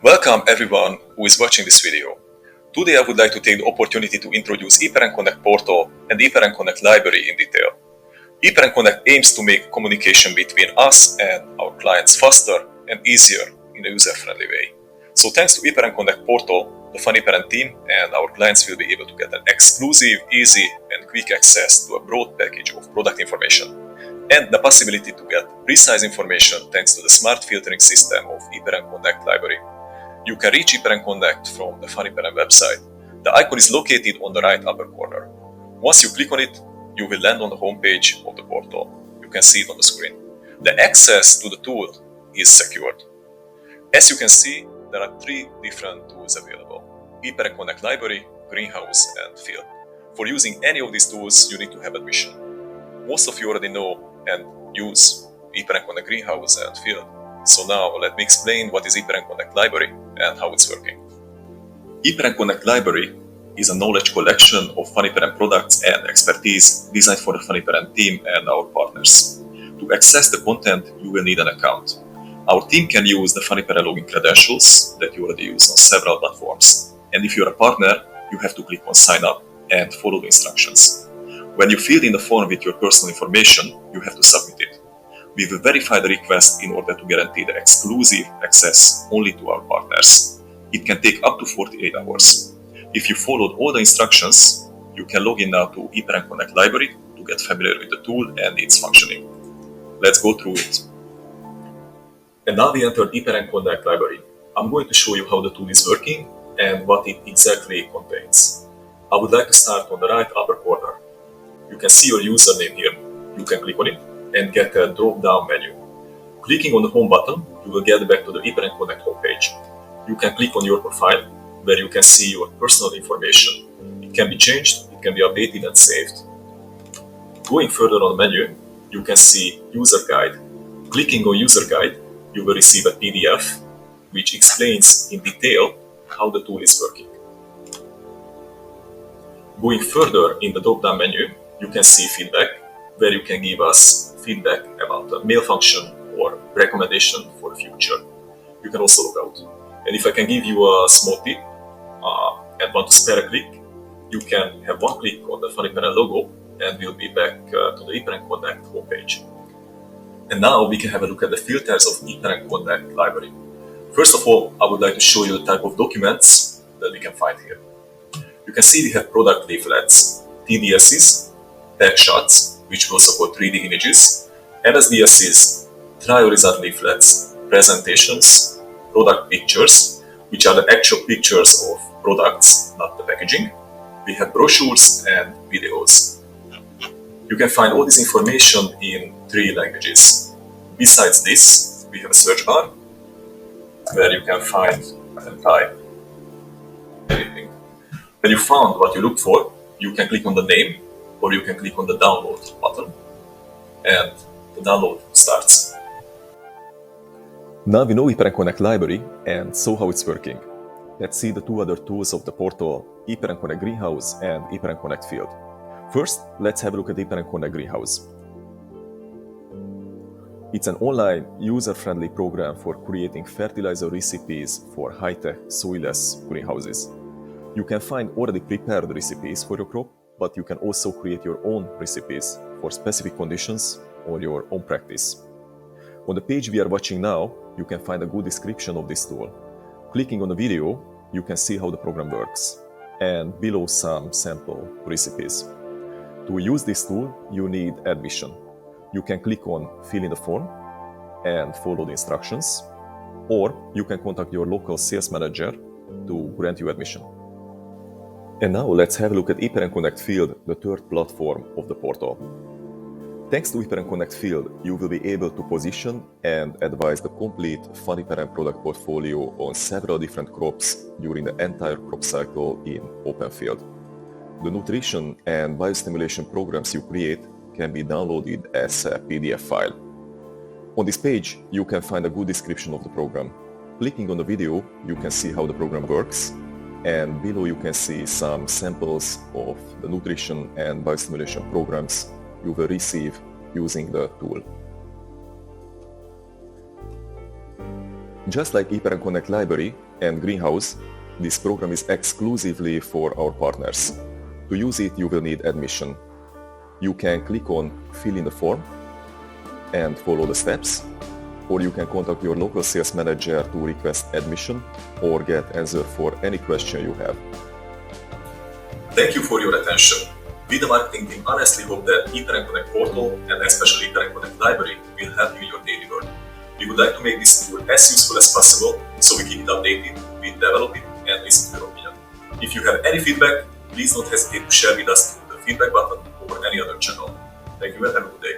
Welcome everyone who is watching this video. Today I would like to take the opportunity to introduce Iperen Connect Portal and Iperen Connect Library in detail. Iperen Connect aims to make communication between us and our clients faster and easier in a user-friendly way. So thanks to Iperen Connect Portal, the Iperen team and our clients will be able to get an exclusive, easy and quick access to a broad package of product information and the possibility to get precise information thanks to the smart filtering system of Iperen Connect Library. You can reach Iperen Connect from the Iperen website. The icon is located on the right upper corner. Once you click on it, you will land on the home page of the portal. You can see it on the screen. The access to the tool is secured. As you can see, there are three different tools available: Iperen Connect Library, Greenhouse and Field. For using any of these tools, you need to have admission. Most of you already know and use Iperen Connect Greenhouse and Field. So now let me explain what is Iperen Connect Library and how it's working. Iperen Connect Library is a knowledge collection of Iperen products and expertise designed for the Iperen team and our partners. To access the content, you will need an account. Our team can use the Iperen login credentials that you already use on several platforms. And if you're a partner, you have to click on sign up and follow the instructions. When you fill in the form with your personal information, you have to submit it. We will verify the request in order to guarantee the exclusive access only to our partners. It can take up to 48 hours. If you followed all the instructions, you can log in now to Iperen Connect Library to get familiar with the tool and its functioning. Let's go through it. And now we entered Iperen Connect Library. I'm going to show you how the tool is working and what it exactly contains. I would like to start on the right upper corner. You can see your username here. You can click on it and get a drop-down menu. Clicking on the home button, you will get back to the Iperen Connect homepage. You can click on your profile, where you can see your personal information. It can be changed, it can be updated and saved. Going further on the menu, you can see User Guide. Clicking on User Guide, you will receive a PDF, which explains in detail how the tool is working. Going further in the drop-down menu, you can see Feedback, where you can give us feedback about the mail function or recommendation for the future. You can also log out. And if I can give you a small tip and want to spare a click, you can have one click on the Iperen logo and we'll be back to the Iperen Connect homepage. And now we can have a look at the filters of Iperen Connect Library. First of all, I would like to show you the type of documents that we can find here. You can see we have product leaflets, TDSs, pack shots, which we also call 3D images, LSDSs, trial result leaflets, presentations, product pictures, which are the actual pictures of products, not the packaging. We have brochures and videos. You can find all this information in 3 languages. Besides this, we have a search bar where you can find and type anything. When you found what you looked for, you can click on the name or you can click on the download button and the download starts. Now we know Iperen Connect Library and saw how it's working. Let's see the 2 other tools of the portal, Iperen Connect Greenhouse and Iperen Connect Field. First, let's have a look at Iperen Connect Greenhouse. It's an online, user-friendly program for creating fertilizer recipes for high-tech, soilless greenhouses. You can find already prepared recipes for your crop, but you can also create your own recipes for specific conditions or your own practice. On the page we are watching now, you can find a good description of this tool. Clicking on the video, you can see how the program works, and below some sample recipes. To use this tool, you need admission. You can click on fill in the form and follow the instructions, or you can contact your local sales manager to grant you admission. And now let's have a look at Iperen Connect Field, the 3rd platform of the portal. Thanks to Iperen Connect Field, you will be able to position and advise the complete Iperen product portfolio on several different crops during the entire crop cycle in open field. The nutrition and biostimulation programs you create can be downloaded as a PDF file. On this page, you can find a good description of the program. Clicking on the video, you can see how the program works, and below you can see some samples of the nutrition and biostimulation programs you will receive using the tool. Just like Iperen Connect Library and Greenhouse, this program is exclusively for our partners. To use it, you will need admission. You can click on Fill in the form and follow the steps, or you can contact your local sales manager to request admission or get answer for any question you have. Thank you for your attention. We, the marketing team, honestly hope that Iperen Connect portal and especially Iperen Connect Library will help you in your daily work. We would like to make this tool as useful as possible, so we keep it updated, we develop it, and listen to your opinion. If you have any feedback, please don't hesitate to share with us through the feedback button or any other channel. Thank you and have a good day.